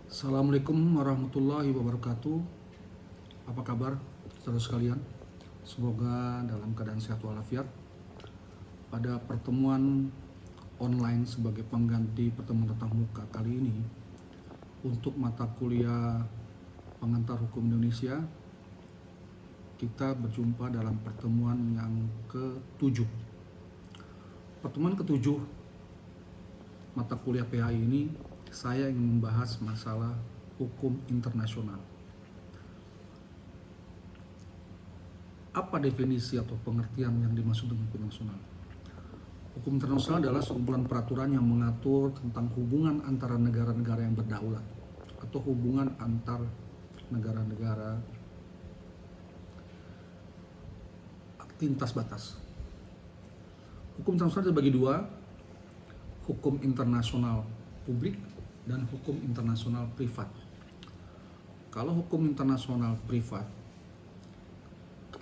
Assalamualaikum warahmatullahi wabarakatuh. Apa kabar saudara sekalian? Semoga dalam keadaan sehat walafiat. Pada pertemuan online sebagai pengganti pertemuan tatap muka kali ini, untuk mata kuliah pengantar hukum Indonesia, kita berjumpa dalam pertemuan yang ke-7. Pertemuan ke-7 mata kuliah PHI ini saya ingin membahas masalah hukum internasional. Apa definisi atau pengertian yang dimaksud dengan hukum internasional? Hukum internasional adalah sekumpulan peraturan yang mengatur tentang hubungan antara negara-negara yang berdaulat atau hubungan antar negara-negara lintas batas. Hukum internasional dibagi dua, hukum internasional publik dan hukum internasional privat. Kalau hukum internasional privat,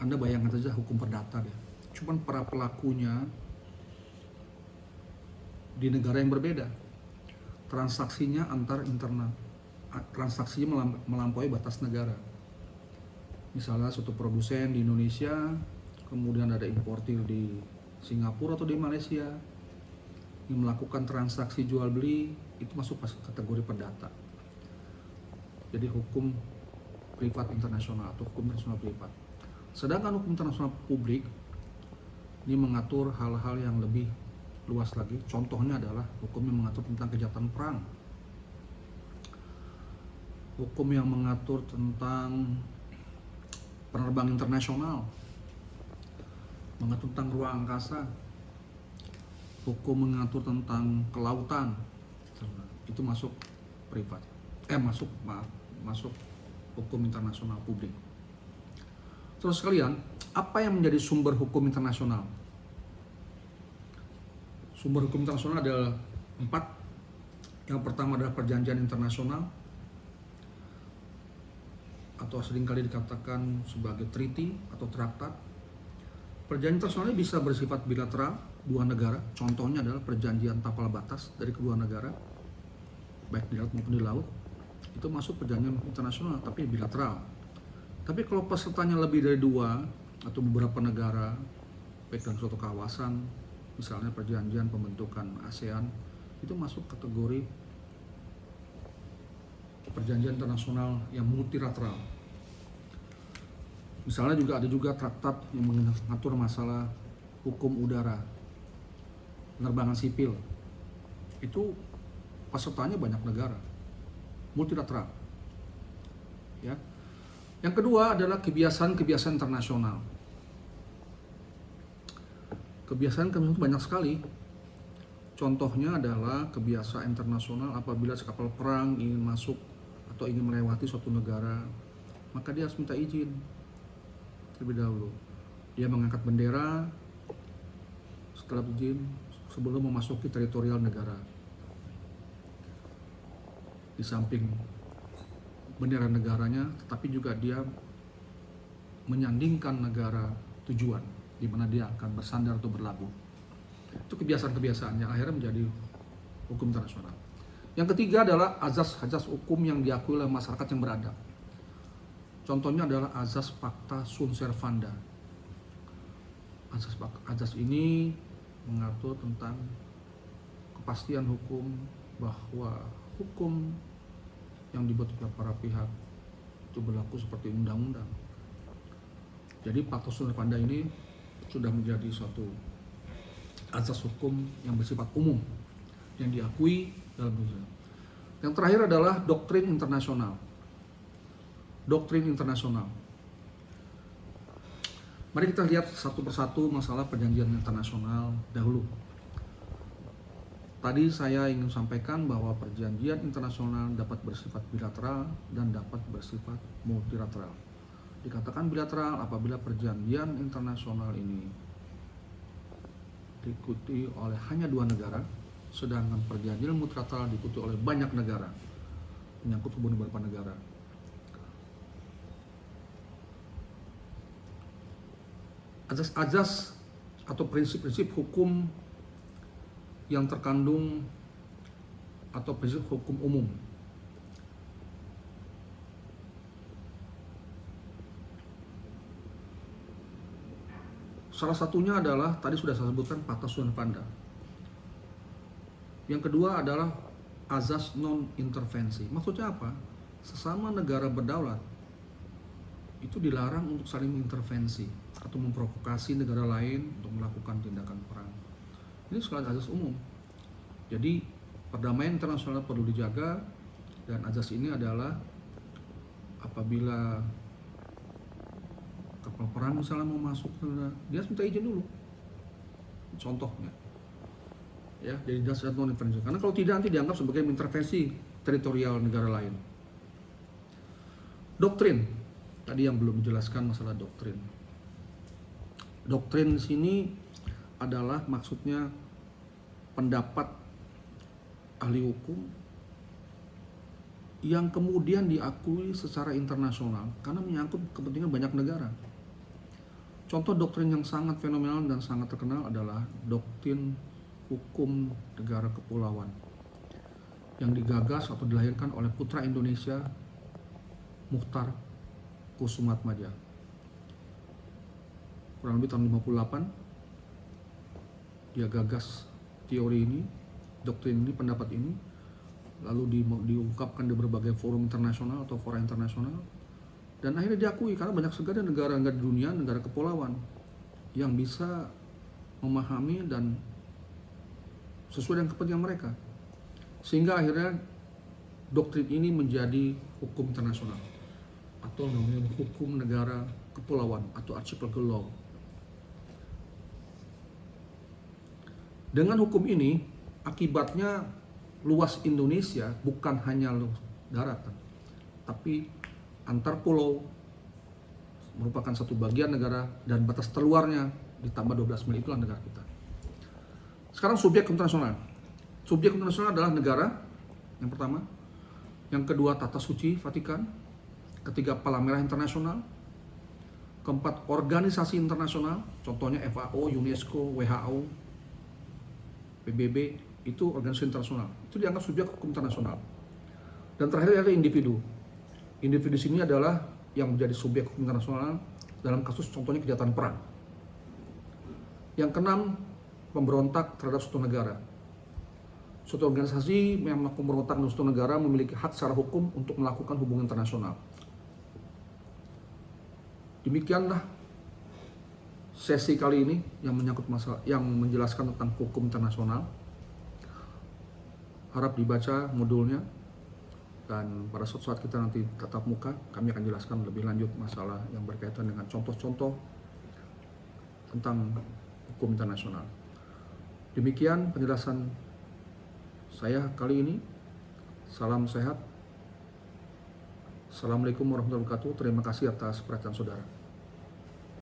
Anda bayangkan saja hukum perdata deh. Cuman para pelakunya di negara yang berbeda. Transaksinya antar internal, transaksinya melampaui batas negara. Misalnya suatu produsen di Indonesia, kemudian ada importir di Singapura atau di Malaysia, yang melakukan transaksi jual beli, itu masuk kategori perdata. Jadi hukum privat internasional atau hukum internasional privat. Sedangkan hukum internasional publik ini mengatur hal-hal yang lebih luas lagi. Contohnya adalah hukum yang mengatur tentang kejahatan perang, hukum yang mengatur tentang penerbangan internasional, mengatur tentang ruang angkasa, hukum mengatur tentang kelautan, itu masuk privat. Masuk hukum internasional publik. Terus sekalian, apa yang menjadi sumber hukum internasional? Sumber hukum internasional adalah 4. Yang pertama adalah perjanjian internasional, atau seringkali dikatakan sebagai treaty atau traktat. Perjanjian internasional ini bisa bersifat bilateral, dua negara. Contohnya adalah perjanjian tapal batas dari kedua negara, baik di laut maupun di laut. Itu masuk perjanjian internasional, tapi bilateral. Tapi kalau pesertanya lebih dari 2 atau beberapa negara, baik dalam suatu kawasan, misalnya perjanjian pembentukan ASEAN, itu masuk kategori perjanjian internasional yang multilateral. Misalnya juga ada traktat yang mengatur masalah hukum udara, penerbangan sipil. Itu pesertanya banyak negara, multilateral. Ya. Yang kedua adalah kebiasaan-kebiasaan internasional. Kebiasaan itu banyak sekali. Contohnya adalah kebiasaan internasional apabila kapal perang ingin masuk atau ingin melewati suatu negara, maka dia harus minta izin terlebih dahulu. Dia mengangkat bendera setelah izin sebelum memasuki teritorial negara. Di samping bendera negaranya, tetapi juga dia menyandingkan negara tujuan di mana dia akan bersandar atau berlabuh. Itu kebiasaan-kebiasaan yang akhirnya menjadi hukum internasional. Yang ketiga adalah azas-azas hukum yang diakui oleh masyarakat yang beradab. Contohnya adalah azas Pacta Sunt Servanda. Azas ini mengatur tentang kepastian hukum, bahwa hukum yang dibuat oleh para pihak itu berlaku seperti undang-undang. Jadi Pacta Sunt Servanda ini sudah menjadi suatu azas hukum yang bersifat umum yang diakui dalam dunia. Yang terakhir adalah doktrin internasional. Doktrin internasional. Mari kita lihat satu persatu masalah perjanjian internasional dahulu. Tadi saya ingin sampaikan bahwa perjanjian internasional dapat bersifat bilateral dan dapat bersifat multilateral. Dikatakan bilateral apabila perjanjian internasional ini diikuti oleh hanya 2 negara, sedangkan perjanjian multilateral diikuti oleh banyak negara, menyangkut hubungan beberapa negara. Azas-azas atau prinsip-prinsip hukum yang terkandung atau prinsip hukum umum Salah satunya adalah tadi sudah saya sebutkan Patha Sunda Panda. Yang kedua adalah azas non intervensi. Maksudnya apa? Sesama negara berdaulat itu dilarang untuk saling mengintervensi atau memprovokasi negara lain untuk melakukan tindakan perang. Ini sekali azas umum. Jadi perdamaian internasional perlu dijaga, dan azas ini adalah apabila kapal perang misalnya mau masuk, dia harus minta izin dulu. Contohnya, ya, jadi azas non intervensi. Karena kalau tidak nanti dianggap sebagai intervensi teritorial negara lain. Doktrin, tadi yang belum dijelaskan masalah doktrin. Doktrin di sini adalah maksudnya pendapat ahli hukum yang kemudian diakui secara internasional karena menyangkut kepentingan banyak negara. Contoh doktrin yang sangat fenomenal dan sangat terkenal adalah doktrin hukum negara kepulauan yang digagas atau dilahirkan oleh putra Indonesia Muchtar Kusumaatmadja kurang lebih tahun 58. Dia gagas teori ini, doktrin ini, pendapat ini, lalu diungkapkan di berbagai forum internasional atau fora internasional, dan akhirnya diakui karena banyak sekali negara di dunia, negara kepulauan yang bisa memahami dan sesuai dengan kepentingan mereka, sehingga akhirnya doktrin ini menjadi hukum internasional atau namanya hukum negara kepulauan atau archipelago law. Dengan hukum ini, akibatnya luas Indonesia bukan hanya daratan, tapi antar pulau merupakan satu bagian negara, dan batas terluarnya ditambah 12 mil itulah negara kita. Sekarang subjek internasional. Subjek internasional adalah negara yang pertama, yang kedua tata suci Vatikan, ketiga Palang Merah Internasional, keempat organisasi internasional, contohnya FAO, UNESCO, WHO, PBB, itu organisasi internasional. Itu dianggap subjek hukum internasional. Dan terakhir ada individu. Individu sini adalah yang menjadi subjek hukum internasional dalam kasus contohnya kejahatan perang. Yang keenam, pemberontak terhadap suatu negara. Suatu organisasi yang melakukan pemberontak terhadap suatu negara memiliki hak secara hukum untuk melakukan hubungan internasional. Demikianlah sesi kali ini yang menyangkut masalah, yang menjelaskan tentang hukum internasional. Harap dibaca modulnya, dan pada suatu saat kita nanti tatap muka, kami akan jelaskan lebih lanjut masalah yang berkaitan dengan contoh-contoh tentang hukum internasional. Demikian penjelasan saya kali ini. Salam sehat. Assalamualaikum warahmatullahi wabarakatuh. Terima kasih atas perhatian saudara.